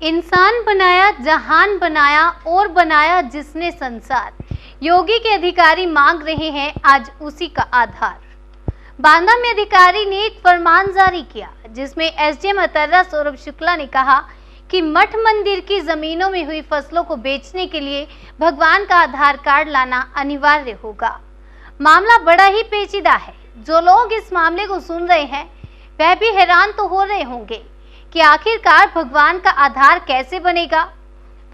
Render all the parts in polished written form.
इंसान बनाया, जहान बनाया और बनाया जिसने संसार। योगी के अधिकारी मांग रहे हैं आज उसी का आधार। बांदा में अधिकारी ने एक फरमान जारी किया जिसमें एसडीएम अतर्रा सौरभ शुक्ला ने कहा कि मठ मंदिर की जमीनों में हुई फसलों को बेचने के लिए भगवान का आधार कार्ड लाना अनिवार्य होगा। मामला बड़ा ही पेचीदा है। जो लोग इस मामले को सुन रहे हैं वह भी हैरान तो हो रहे होंगे कि आखिरकार भगवान का आधार कैसे बनेगा,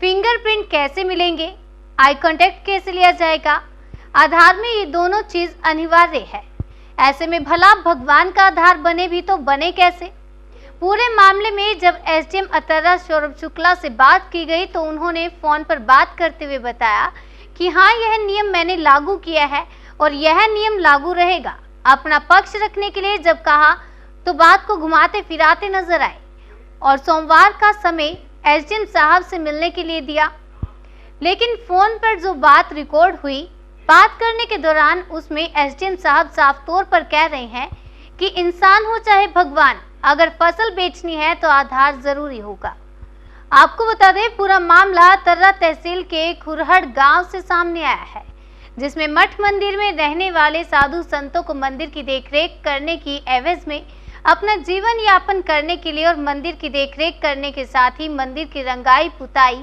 फिंगरप्रिंट कैसे मिलेंगे, आई कांटेक्ट कैसे लिया जाएगा। आधार में ये दोनों चीज अनिवार्य है। ऐसे में भला भगवान का आधार बने भी तो बने कैसे। पूरे मामले में जब एसडीएम अतर्रा सौरभ शुक्ला से बात की गई तो उन्होंने फोन पर बात करते हुए बताया कि हाँ, यह नियम मैंने लागू किया है और यह नियम लागू रहेगा। अपना पक्ष रखने के लिए जब कहा तो बात को घुमाते फिराते नजर आए और सोमवार का समय एसडीएम साहब से मिलने के लिए दिया। लेकिन फोन पर जो बात रिकॉर्ड हुई, बात करने के दौरान उसमें एसडीएम साहब साफ तौर पर कह रहे हैं कि इंसान हो चाहे भगवान, अगर फसल बेचनी है तो आधार जरूरी होगा। आपको बता दें, पूरा मामला तर्रा तहसील के खुरहड़ गांव से सामने आया है, जिसमें मठ मंदिर में रहने वाले साधु संतों को मंदिर की देखरेख करने की एवज में अपना जीवन यापन करने के लिए और मंदिर की देखरेख करने के साथ ही मंदिर की रंगाई पुताई,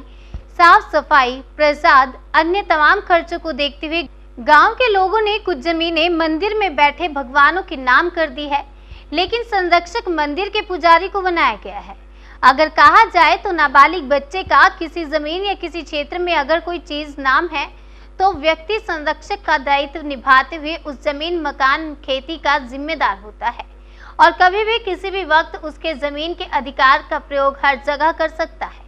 साफ सफाई, प्रसाद, अन्य तमाम खर्चों को देखते हुए गांव के लोगों ने कुछ जमीनें मंदिर में बैठे भगवानों के नाम कर दी है, लेकिन संरक्षक मंदिर के पुजारी को बनाया गया है। अगर कहा जाए तो नाबालिग बच्चे का किसी जमीन या किसी क्षेत्र में अगर कोई चीज नाम है तो व्यक्ति संरक्षक का दायित्व निभाते हुए उस जमीन, मकान, खेती का जिम्मेदार होता है और कभी भी किसी भी वक्त उसके जमीन के अधिकार का प्रयोग हर जगह कर सकता है।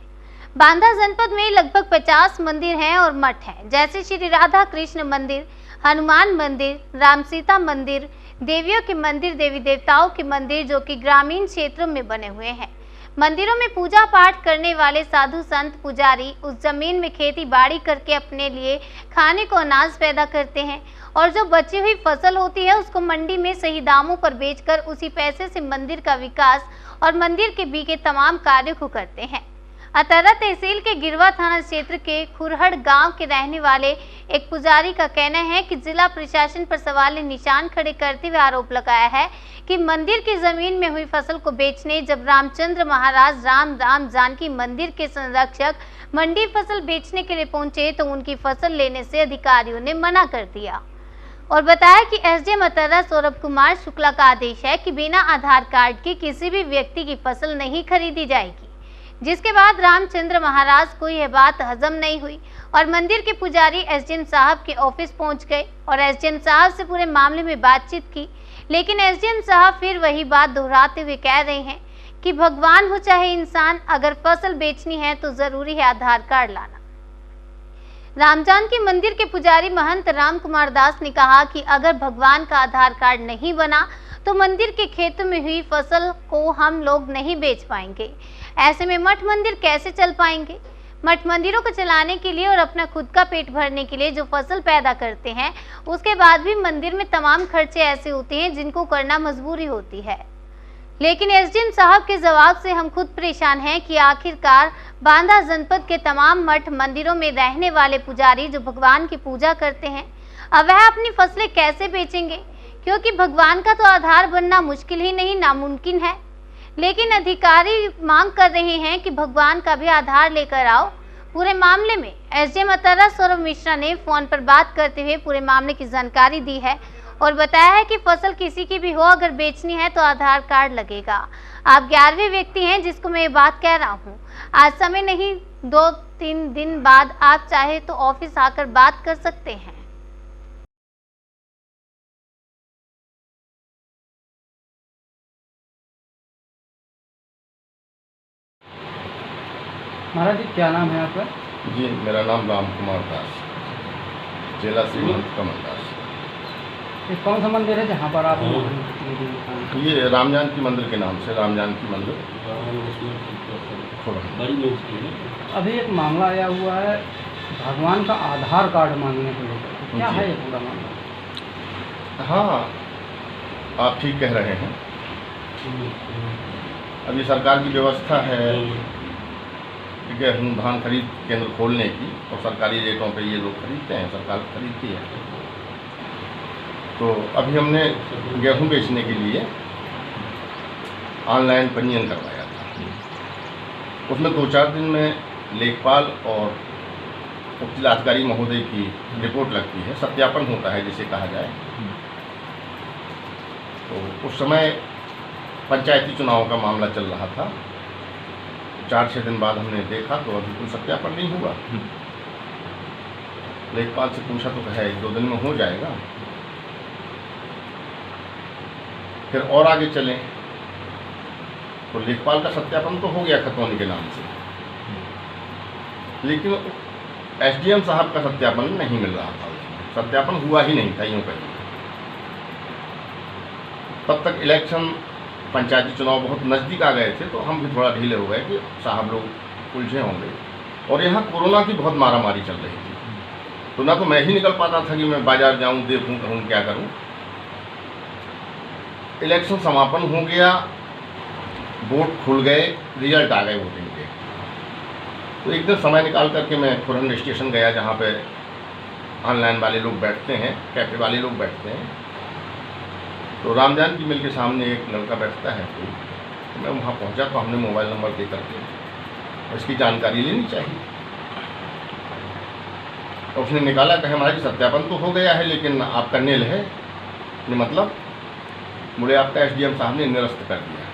बांदा जनपद में लगभग 50 मंदिर हैं और मठ हैं, जैसे श्री राधा कृष्ण मंदिर, हनुमान मंदिर, राम सीता मंदिर, देवियों के मंदिर, देवी देवताओं के मंदिर, जो कि ग्रामीण क्षेत्रों में बने हुए हैं। मंदिरों में पूजा पाठ करने वाले साधु संत पुजारी उस जमीन में खेती बाड़ी करके अपने लिए खाने को अनाज पैदा करते हैं और जो बची हुई फसल होती है उसको मंडी में सही दामों पर बेचकर उसी पैसे से मंदिर का विकास और मंदिर के भी के तमाम कार्यों को करते हैं। अतर्रा तहसील के गिरवा थाना क्षेत्र के खुरहड़ गांव के रहने वाले एक पुजारी का कहना है कि जिला प्रशासन पर सवाल निशान खड़े करते हुए आरोप लगाया है कि मंदिर की जमीन में हुई फसल को बेचने जब रामचंद्र महाराज राम जानकी मंदिर के संरक्षक मंडी फसल बेचने के लिए पहुंचे तो उनकी फसल लेने से अधिकारियों ने मना कर दिया और बताया कि एसडीएम अतर्रा सौरभ कुमार शुक्ला का आदेश है कि बिना आधार कार्ड के किसी भी व्यक्ति की फसल नहीं खरीदी जाएगी। जिसके बाद रामचंद्र महाराज को यह बात हजम नहीं हुई और मंदिर के पुजारी एसडीएम साहब के ऑफिस पहुंच गए और एसडीएम साहब से पूरे मामले में बातचीत की। लेकिन एसडीएम साहब फिर वही बात दोहराते हुए कह रहे हैं कि भगवान हो चाहे इंसान, अगर फसल बेचनी है तो जरूरी है आधार कार्ड लाना। रामजानकी मंदिर के पुजारी महंत राम कुमार दास ने कहा कि अगर भगवान का आधार कार्ड नहीं बना तो मंदिर के खेतों में हुई फसल को हम लोग नहीं बेच पाएंगे। ऐसे में मठ मंदिर कैसे चल पाएंगे। मठ मंदिरों को चलाने के लिए और अपना खुद का पेट भरने के लिए जो फसल पैदा करते हैं, उसके बाद भी मंदिर में तमाम खर्चे ऐसे होते हैं जिनको करना मजबूरी होती है। लेकिन एसडीएम साहब के जवाब से हम खुद परेशान हैं कि आखिरकार बांदा जनपद के तमाम मठ मंदिरों में रहने वाले पुजारी जो भगवान की पूजा करते हैं, अब वह अपनी फसलें कैसे बेचेंगे, क्योंकि भगवान का तो आधार बनना मुश्किल ही नहीं नामुमकिन है। लेकिन अधिकारी मांग कर रहे हैं कि भगवान का भी आधार लेकर आओ। पूरे मामले में एसडीएम अतर्रा सौरभ मिश्रा ने फोन पर बात करते हुए पूरे मामले की जानकारी दी है और बताया है कि फसल किसी की भी हो, अगर बेचनी है तो आधार कार्ड लगेगा। आप 11वें व्यक्ति हैं जिसको मैं ये बात कह रहा हूँ। आज समय नहीं, 2-3 दिन बाद आप चाहे तो ऑफिस आकर बात कर सकते हैं। महाराज जी, क्या नाम है आपका? जी, मेरा नाम राम कुमार दास, जिला श्रीमंत कमल दास। ये कौन सा मंदिर है जहाँ पर आप? ये रामजानकी मंदिर के नाम से, रामजानकी मंदिर। अभी एक मामला आया हुआ है भगवान का आधार कार्ड मांगने को लेकर, क्या है ये पूरा मामला? हाँ, आप ठीक कह रहे हैं। अभी सरकार की व्यवस्था है गेहूँ धान खरीद केंद्र खोलने की, और सरकारी रेटों पे ये लोग खरीदते हैं, सरकार खरीदती है। तो अभी हमने गेहूँ बेचने के लिए ऑनलाइन पंजीयन करवाया था। उसमें 2-4 दिन में लेखपाल और उप जिलाधिकारी महोदय की रिपोर्ट लगती है, सत्यापन होता है जिसे कहा जाए। तो उस समय पंचायती चुनाव का मामला चल रहा था। 4-6 दिन बाद हमने देखा तो अभी कोई सत्यापन नहीं हुआ। लेखपाल से पूछा तो कहे 1-2 दिन में हो जाएगा। फिर और आगे चले तो लेखपाल का सत्यापन तो हो गया खतौनी के नाम से, लेकिन एसडीएम साहब का सत्यापन नहीं मिल रहा था। सत्यापन हुआ ही नहीं था यूँ कहीं। तब तक इलेक्शन पंचायती चुनाव बहुत नज़दीक आ गए थे, तो हम भी थोड़ा ढीले हो गए कि साहब लोग उलझे होंगे। और यहाँ कोरोना की बहुत मारामारी चल रही थी, तो ना तो मैं ही निकल पाता था कि मैं बाजार जाऊँ, देखूँ, कहूँ, क्या करूँ। इलेक्शन समापन हो गया, वोट खुल गए, रिजल्ट आ गए वोटिंग के। तो एक दिन समय निकाल करके मैं खुरन स्टेशन गया, जहाँ पे ऑनलाइन वाले लोग बैठते हैं, कैफे वाले लोग बैठते हैं। तो रामजान की मिल के सामने एक लड़का बैठता है, तो मैं वहाँ पहुँचा तो हमने मोबाइल नंबर दे करके इसकी जानकारी लेनी चाहिए। तो उसने निकाला, कहे हमारा सत्यापन तो हो गया है, लेकिन आपका नील है। मतलब बोले आपका एसडीएम साहब ने निरस्त कर दिया।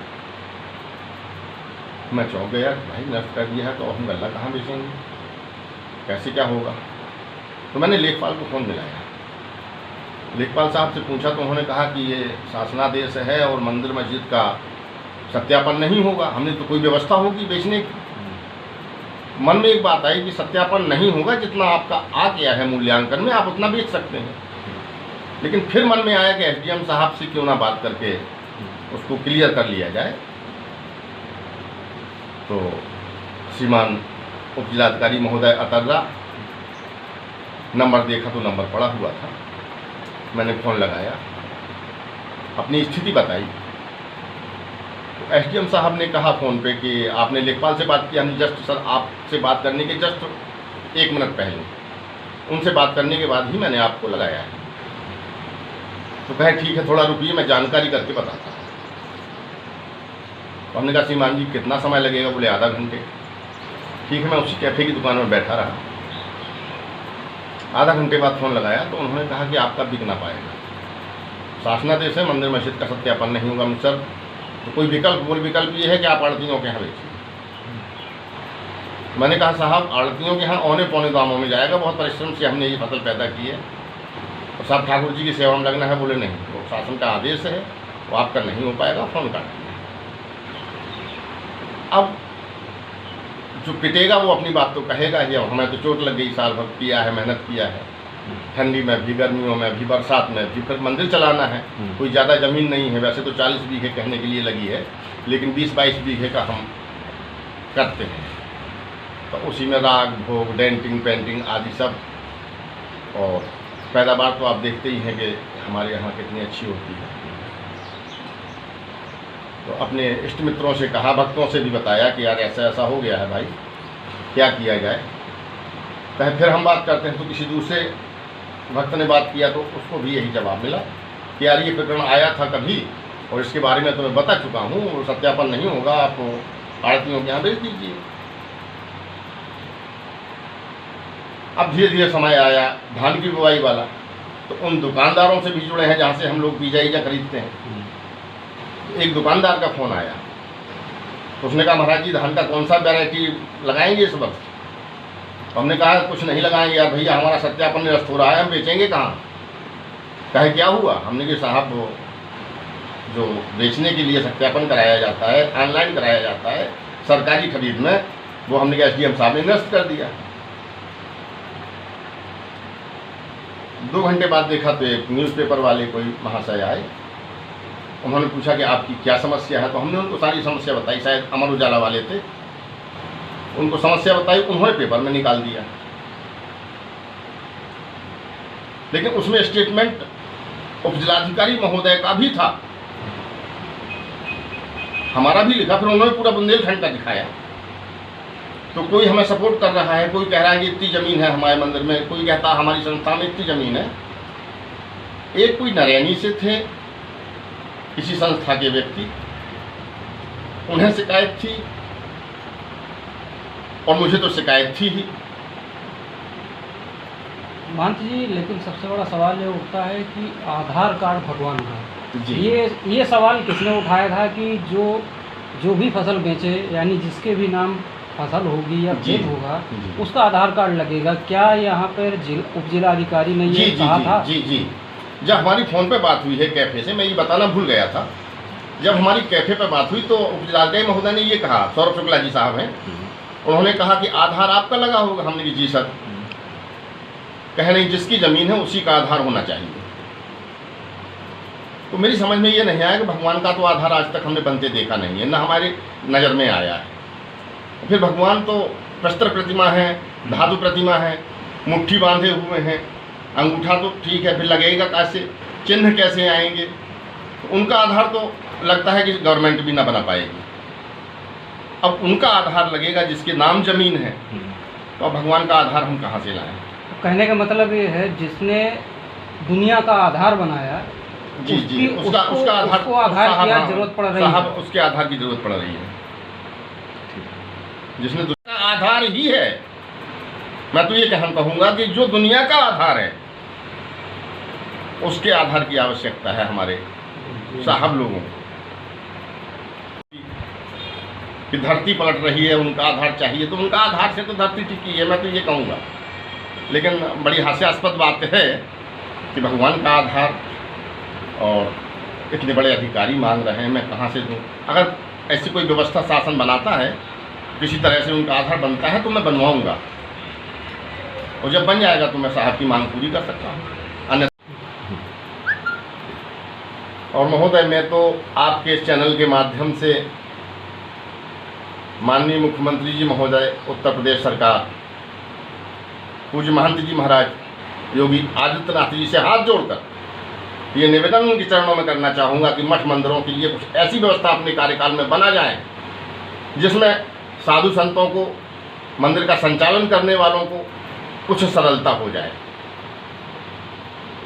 मैं चौंक गया, भाई निरस्त कर दिया है तो हम गल्ला कहाँ बेचेंगे, कैसे क्या होगा। तो मैंने लेखपाल को फ़ोन मिलाया। लेखपाल साहब से पूछा तो उन्होंने कहा कि ये शासनादेश है और मंदिर मस्जिद का सत्यापन नहीं होगा, हमने तो कोई व्यवस्था होगी बेचने की। मन में एक बात आई कि सत्यापन नहीं होगा, जितना आपका आ गया है मूल्यांकन में आप उतना बेच सकते हैं। लेकिन फिर मन में आया कि एसडीएम साहब से क्यों ना बात करके उसको क्लियर कर लिया जाए। तो श्रीमान उप जिलाधिकारी महोदय अतर्रा, नंबर देखा तो नंबर पड़ा हुआ था। मैंने फ़ोन लगाया, अपनी स्थिति बताई। तो एसडीएम साहब ने कहा फ़ोन पे कि आपने लेखपाल से बात किया? नहीं, जस्ट सर आपसे बात करने के जस्ट 1 मिनट पहले, उनसे बात करने के बाद ही मैंने आपको लगाया है। तो कहे ठीक है, थोड़ा रुकिए, मैं जानकारी करके बताता हूँ। तो हमने कहा श्रीमान जी कितना समय लगेगा? बोले आधा घंटे। ठीक है, मैं उसी कैफ़े की दुकान में बैठा रहा। आधा घंटे बाद फ़ोन लगाया तो उन्होंने कहा कि आपका बिक ना पाएगा, शासनादेश है, मंदिर मस्जिद का सत्यापन नहीं होगा। सर तो कोई विकल्प? बोल विकल्प ये है कि आप आड़तियों के यहाँ बेचिए। मैंने कहा साहब आड़तियों के यहाँ औने पौने दामों में जाएगा, बहुत परिश्रम से हमने ये फसल पैदा की है, और साहब ठाकुर जी की सेवा में लगना है। बोले नहीं, वो शासन का आदेश है, वो आपका नहीं हो पाएगा, फ़ोन काट दिया। अब जो पिटेगा वो अपनी बात तो कहेगा ही। अब हमें तो चोट लग गई, साल भर किया है, मेहनत किया है, ठंडी में भी, गर्मियों में भी, बरसात में भी, फिर मंदिर चलाना है। कोई ज़्यादा ज़मीन नहीं है, वैसे तो 40 बीघे कहने के लिए लगी है, लेकिन 20-22 बीघे का हम करते हैं। तो उसी में राग भोग, डेंटिंग, पेंटिंग आदि सब, और पैदावार तो आप देखते ही हैं कि हमारे यहाँ कितनी अच्छी होती है। तो अपने इष्ट मित्रों से कहा, भक्तों से भी बताया कि यार ऐसा ऐसा हो गया है भाई, क्या किया जाए। कहे फिर हम बात करते हैं। तो किसी दूसरे भक्त ने बात किया तो उसको भी यही जवाब मिला कि यार ये प्रकरण आया था कभी, और इसके बारे में तो मैं बता चुका हूँ, सत्यापन नहीं होगा, आप आड़तियों के यहाँ भेज दीजिए। अब धीरे धीरे समय आया धान की बुआई वाला, तो उन दुकानदारों से भी जुड़े हैं जहाँ से हम लोग बीजा खरीदते हैं। एक दुकानदार का फ़ोन आया, तो उसने कहा महाराज जी धान का कौन सा वैरायटी लगाएंगे इस वक्त? तो हमने कहा कुछ नहीं लगाएंगे यार भैया, हमारा सत्यापन निरस्त हो रहा है, हम बेचेंगे कहाँ? कहे क्या हुआ? हमने कहा साहब वो जो बेचने के लिए सत्यापन कराया जाता है, ऑनलाइन कराया जाता है सरकारी खरीद में, वो हमने कहा एसडीएम साहब ने निरस्त कर दिया। 2 घंटे बाद देखा तो एक न्यूज़पेपर वाले कोई महाशय आए, उन्होंने पूछा कि आपकी क्या समस्या है। तो हमने उनको सारी समस्या बताई, शायद अमर उजाला वाले थे, उनको समस्या बताई, उन्होंने पेपर में निकाल दिया। लेकिन उसमें स्टेटमेंट उप जिलाधिकारी महोदय का भी था, हमारा भी लिखा, फिर उन्होंने पूरा बुंदेलखंड का दिखाया। तो कोई हमें सपोर्ट कर रहा है, कोई कह रहा है कि इतनी ज़मीन है हमारे मंदिर में, कोई कहता है हमारी संस्था में इतनी ज़मीन है। एक कोई नरैनी से थे किसी संस्था के व्यक्ति, उन्हें शिकायत थी और मुझे तो शिकायत थी ही। महंत जी, लेकिन सबसे बड़ा सवाल ये उठता है कि आधार कार्ड भगवान का, जी। ये सवाल किसने उठाया था कि जो भी फसल बेचे, यानी जिसके भी नाम फसल होगी या जी, खेत होगा, जी। उसका आधार कार्ड लगेगा। क्या यहाँ पर उप जिलाधिकारी ने ये कहा था? जी। जब हमारी फ़ोन पे बात हुई है कैफ़े से, मैं ये बताना भूल गया था, जब हमारी कैफ़े पे बात हुई तो उप जिलाधिकारी महोदय ने ये कहा, सौरभ शुक्ला जी साहब हैं, उन्होंने कहा कि आधार आपका लगा होगा। हमने कहा जी सर। कह नहीं, जिसकी ज़मीन है उसी का आधार होना चाहिए। तो मेरी समझ में ये नहीं आया कि भगवान का तो आधार आज तक हमने बनते देखा नहीं है, ना हमारी नज़र में आया है। फिर भगवान तो प्रस्तर प्रतिमा है, धातु प्रतिमा है, मुट्ठी बांधे हुए हैं, अंगूठा तो ठीक है, फिर लगेगा कैसे, चिन्ह कैसे आएंगे? तो उनका आधार तो लगता है कि गवर्नमेंट भी ना बना पाएगी। अब उनका आधार लगेगा जिसके नाम ज़मीन है, तो अब भगवान का आधार हम कहाँ से लाएं? कहने का मतलब ये है, जिसने दुनिया का आधार बनाया, जी, उसका आधार, उसको आधार की जरूरत पड़ रही है। उसके आधार की जरूरत पड़ रही है, जिसने दुनिया का आधार ही है। मैं तो ये कहूँगा कि जो दुनिया का आधार है उसके आधार की आवश्यकता है हमारे साहब लोगों को। कि धरती पलट रही है, उनका आधार चाहिए, तो उनका आधार से तो धरती टिकी है, मैं तो ये कहूँगा। लेकिन बड़ी हास्यास्पद बात है कि भगवान का आधार और इतने बड़े अधिकारी मांग रहे हैं, मैं कहाँ से दूँ? अगर ऐसी कोई व्यवस्था शासन बनाता है, किसी तरह से उनका आधार बनता है, तो मैं बनवाऊँगा, और जब बन जाएगा तो मैं साहब की मांग पूरी कर सकता हूँ। अन्य और महोदय, मैं तो आपके इस चैनल के माध्यम से माननीय मुख्यमंत्री जी महोदय, उत्तर प्रदेश सरकार, पूज्य महंत जी महाराज योगी आदित्यनाथ जी से हाथ जोड़कर ये निवेदन उनके चरणों में करना चाहूँगा कि मठ मंदिरों के लिए कुछ ऐसी व्यवस्था अपने कार्यकाल में बना जाए जिसमें साधु संतों को, मंदिर का संचालन करने वालों को कुछ सरलता हो जाए।